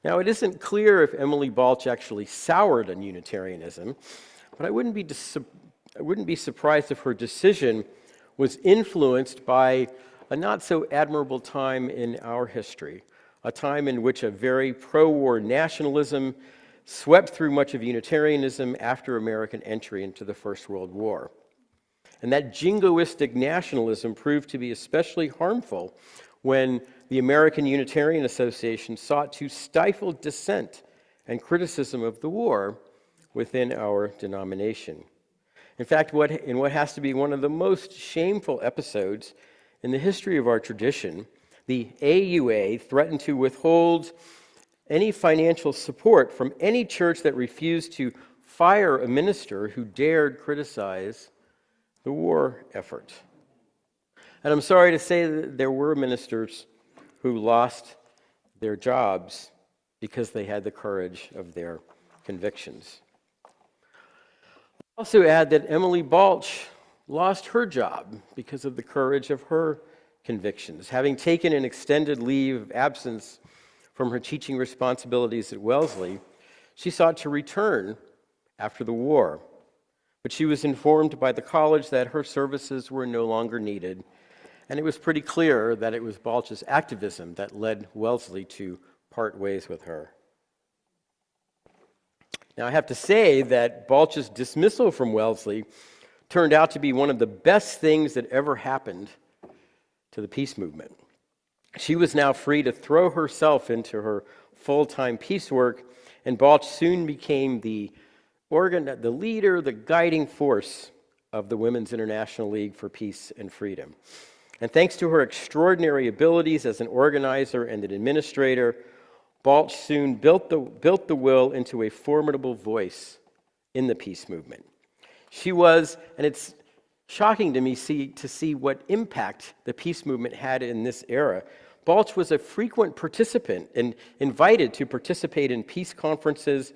S2: Now, it isn't clear if Emily Balch actually soured on Unitarianism, but I wouldn't be surprised if her decision was influenced by a not so admirable time in our history, a time in which a very pro-war nationalism swept through much of Unitarianism after American entry into the First World War. And that jingoistic nationalism proved to be especially harmful when the American Unitarian Association sought to stifle dissent and criticism of the war within our denomination. In fact, in what has to be one of the most shameful episodes In the history of our tradition, the AUA threatened to withhold any financial support from any church that refused to fire a minister who dared criticize the war effort. And I'm sorry to say that there were ministers who lost their jobs because they had the courage of their convictions. I'll also add that Emily Balch lost her job because of the courage of her convictions. Having taken an extended leave of absence from her teaching responsibilities at Wellesley, she sought to return after the war. But she was informed by the college that her services were no longer needed, and it was pretty clear that it was Balch's activism that led Wellesley to part ways with her. Now, I have to say that Balch's dismissal from Wellesley turned out to be one of the best things that ever happened to the peace movement. She was now free to throw herself into her full-time peace work, and Balch soon became the leader, the guiding force of the Women's International League for Peace and Freedom. And thanks to her extraordinary abilities as an organizer and an administrator, Balch soon built the will into a formidable voice in the peace movement. She was, and it's shocking to me to see what impact the peace movement had in this era. Balch was a frequent participant and invited to participate in peace conferences,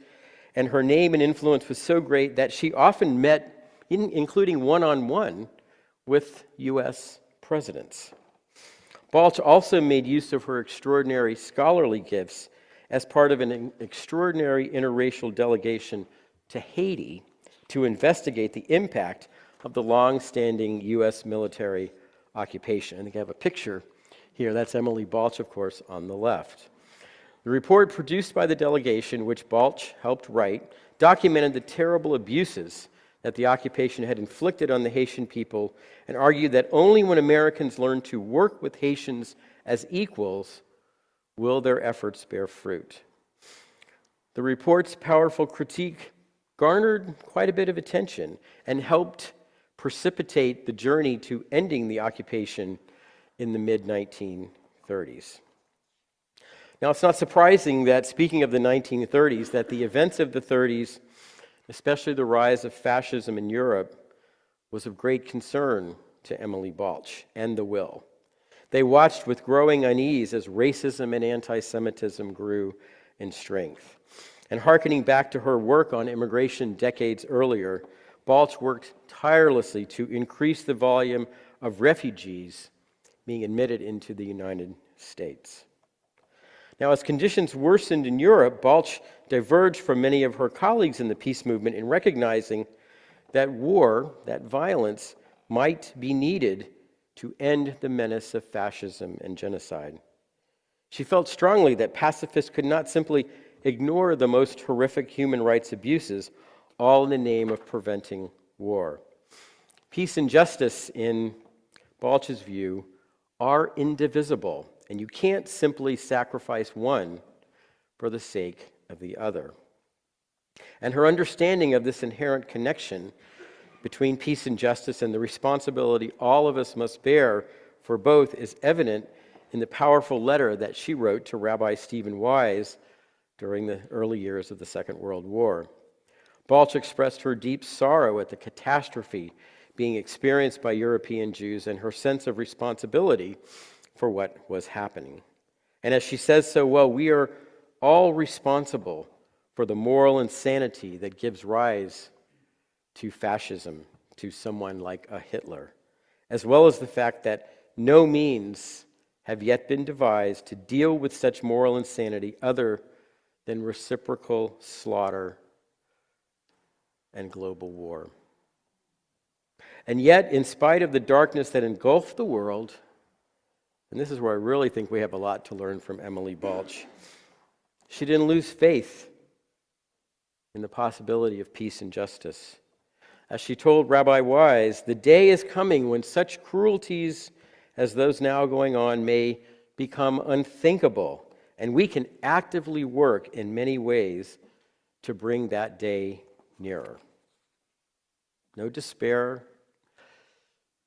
S2: and her name and influence was so great that she often met, including one-on-one, with U.S. presidents. Balch also made use of her extraordinary scholarly gifts as part of an extraordinary interracial delegation to Haiti to investigate the impact of the long-standing U.S. military occupation. I think I have a picture here. That's Emily Balch, of course, on the left. The report produced by the delegation, which Balch helped write, documented the terrible abuses that the occupation had inflicted on the Haitian people and argued that only when Americans learn to work with Haitians as equals will their efforts bear fruit. The report's powerful critique garnered quite a bit of attention and helped precipitate the journey to ending the occupation in the mid-1930s. Now, it's not surprising that, speaking of the 1930s, that the events of the 30s, especially the rise of fascism in Europe, was of great concern to Emily Balch and the Will. They watched with growing unease as racism and anti-Semitism grew in strength. And hearkening back to her work on immigration decades earlier, Balch worked tirelessly to increase the volume of refugees being admitted into the United States. Now, as conditions worsened in Europe, Balch diverged from many of her colleagues in the peace movement in recognizing that war, that violence, might be needed to end the menace of fascism and genocide. She felt strongly that pacifists could not simply ignore the most horrific human rights abuses, all in the name of preventing war. Peace and justice, in Balch's view, are indivisible, and you can't simply sacrifice one for the sake of the other. And her understanding of this inherent connection between peace and justice and the responsibility all of us must bear for both is evident in the powerful letter that she wrote to Rabbi Stephen Wise during the early years of the Second World War. Balch expressed her deep sorrow at the catastrophe being experienced by European Jews and her sense of responsibility for what was happening. And as she says so well, we are all responsible for the moral insanity that gives rise to fascism, to someone like a Hitler, as well as the fact that no means have yet been devised to deal with such moral insanity other than reciprocal slaughter and global war. And yet, in spite of the darkness that engulfed the world, and this is where I really think we have a lot to learn from Emily Balch, she didn't lose faith in the possibility of peace and justice. As she told Rabbi Wise, the day is coming when such cruelties as those now going on may become unthinkable, and we can actively work in many ways to bring that day nearer. No despair,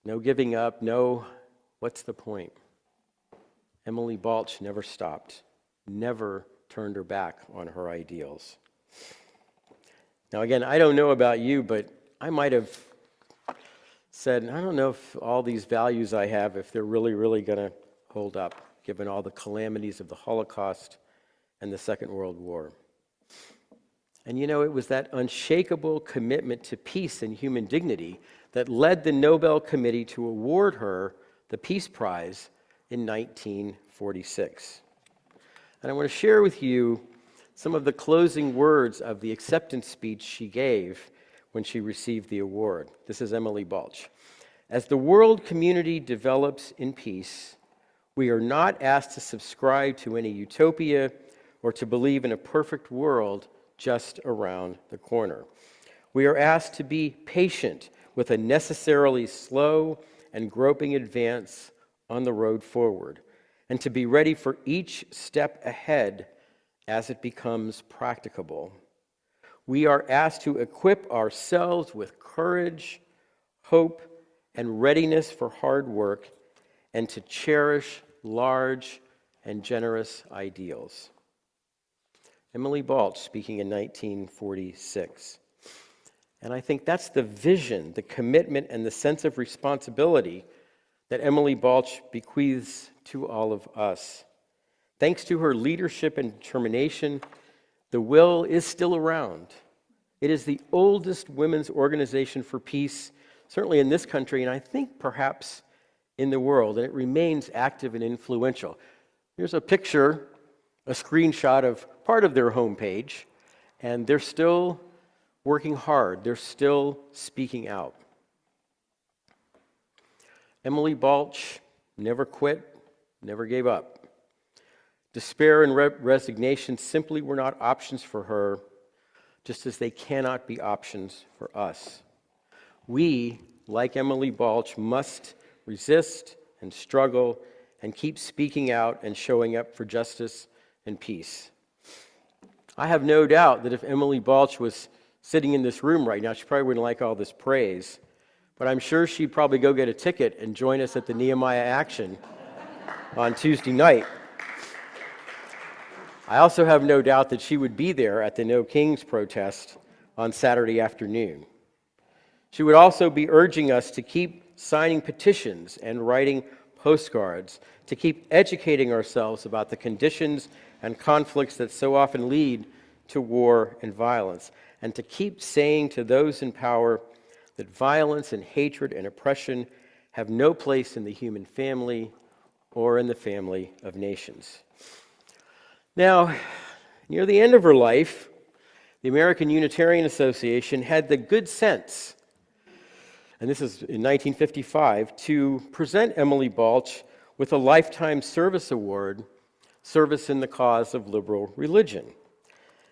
S2: no giving up, no What's the point? Emily Balch never stopped, never turned her back on her ideals. Now again, I don't know about you, but I might have said, I don't know if all these values I have, if they're really going to hold up, given all the calamities of the Holocaust and the Second World War. And you know, it was that unshakable commitment to peace and human dignity that led the Nobel Committee to award her the Peace Prize in 1946. And I want to share with you some of the closing words of the acceptance speech she gave when she received the award. This is Emily Balch. As the world community develops in peace, we are not asked to subscribe to any utopia or to believe in a perfect world just around the corner. We are asked to be patient with a necessarily slow and groping advance on the road forward, and to be ready for each step ahead as it becomes practicable. We are asked to equip ourselves with courage, hope, and readiness for hard work, and to cherish large and generous ideals. Emily Balch speaking in 1946. And I think that's the vision, the commitment, and the sense of responsibility that Emily Balch bequeaths to all of us. Thanks to her leadership and determination, the Will is still around. It is the oldest women's organization for peace, certainly in this country, and I think perhaps in the world, and it remains active and influential. Here's a picture, a screenshot of part of their homepage, and they're still working hard. They're still speaking out. Emily Balch never quit, never gave up. Despair and resignation simply were not options for her, just as they cannot be options for us. We, like Emily Balch, must resist and struggle and keep speaking out and showing up for justice and peace. I have no doubt that if Emily Balch was sitting in this room right now, she probably wouldn't like all this praise, but I'm sure she'd probably go get a ticket and join us at the Nehemiah Action on Tuesday night. I also have no doubt that she would be there at the No Kings protest on Saturday afternoon. She would also be urging us to keep signing petitions and writing postcards, to keep educating ourselves about the conditions and conflicts that so often lead to war and violence, and to keep saying to those in power that violence and hatred and oppression have no place in the human family or in the family of nations. Now, near the end of her life, the American Unitarian Association had the good sense, and this is in 1955, to present Emily Balch with a Lifetime Service Award, Service in the Cause of Liberal Religion.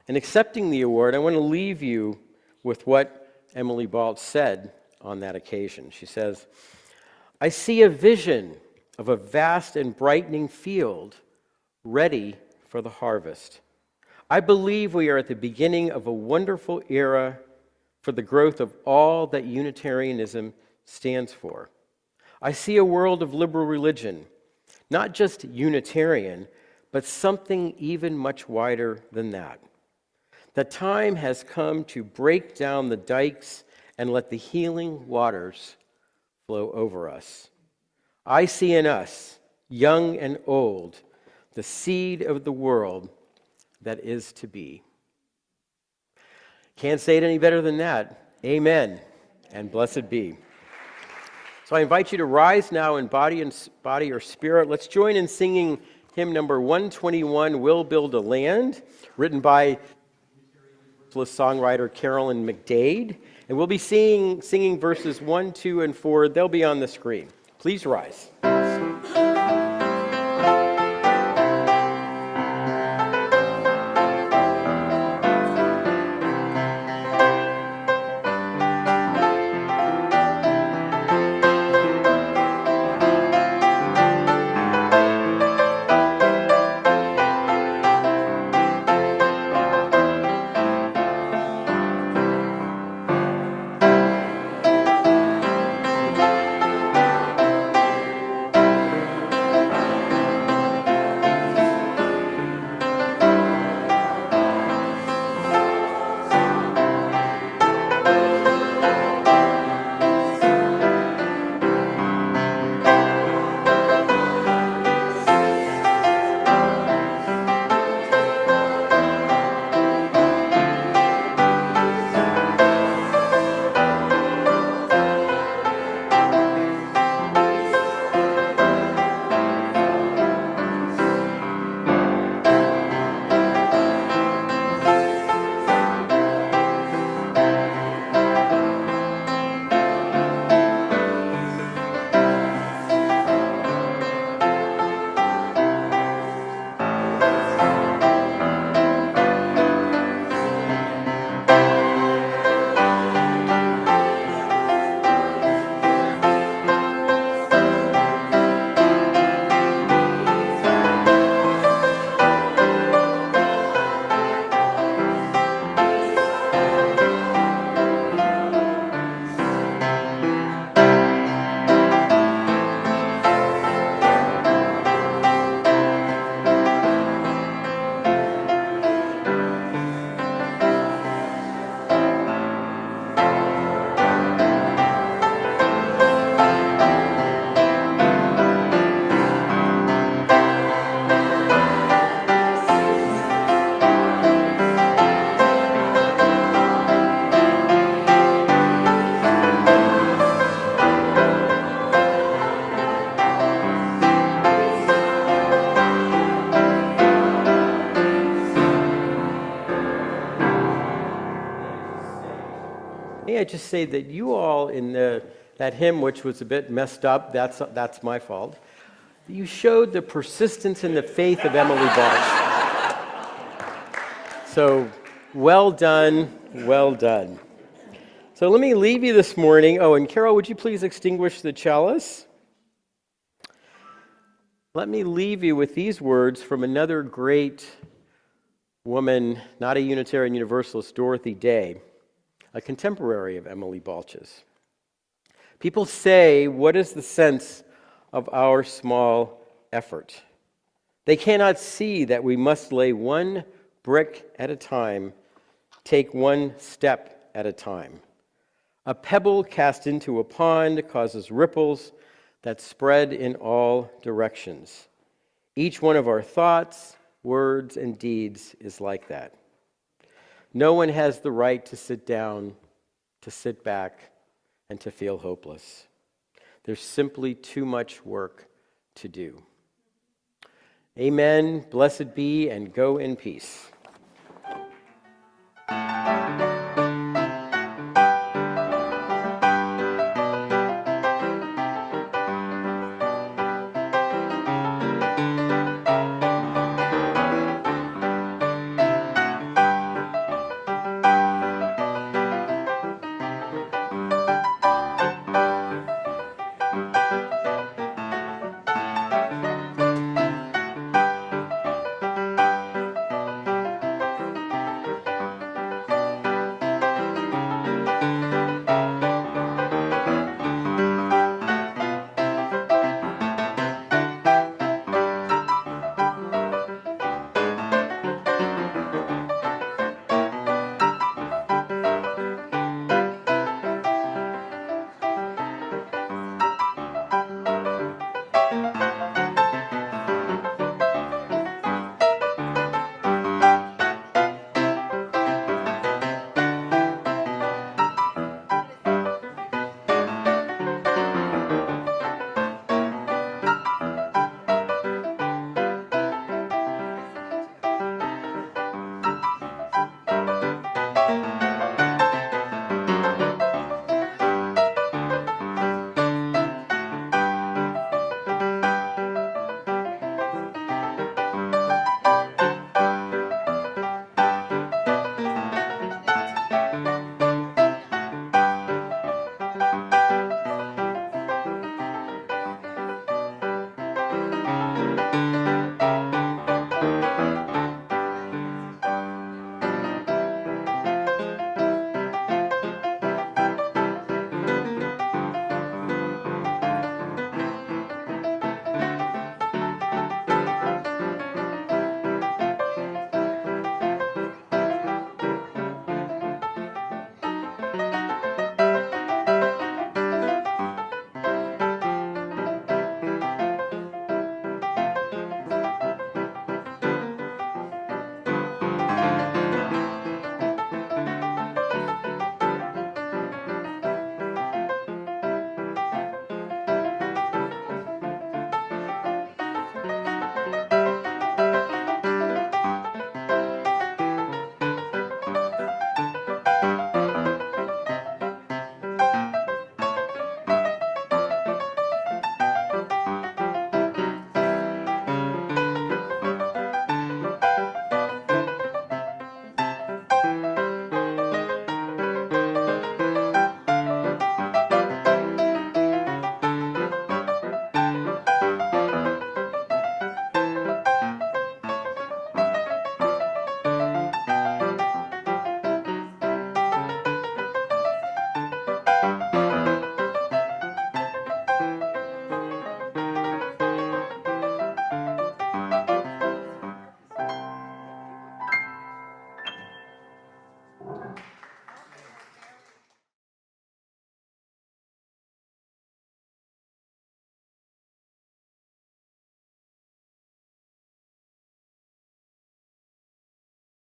S2: In accepting the award, I want to leave you with what Emily Balch said on that occasion. She says, "I see a vision of a vast and brightening field ready for the harvest. I believe we are at the beginning of a wonderful era for the growth of all that Unitarianism stands for. I see a world of liberal religion, not just Unitarian, but something even much wider than that. The time has come to break down the dikes and let the healing waters flow over us. I see in us, young and old, the seed of the world that is to be." Can't say it any better than that. Amen, and blessed be. So I invite you to rise now in body or spirit. Let's join in singing hymn number 121, "We'll Build a Land," written by songwriter Carolyn McDade. And we'll be singing verses 1, 2, and 4. They'll be on the screen. Please rise. May I just say that you all in that hymn, which was a bit messed up, that's my fault, you showed the persistence and the faith of Emily Balch. So well done, well done. So let me leave you this morning. Oh, and Carol, would you please extinguish the chalice? Let me leave you with these words from another great woman, not a Unitarian Universalist, Dorothy Day, a contemporary of Emily Balch's. People say, what is the sense of our small effort? They cannot see that we must lay one brick at a time, take one step at a time. A pebble cast into a pond causes ripples that spread in all directions. Each one of our thoughts, words, and deeds is like that. No one has the right to sit down, to sit back, and to feel hopeless. There's simply too much work to do. Amen. Blessed be, and go in peace.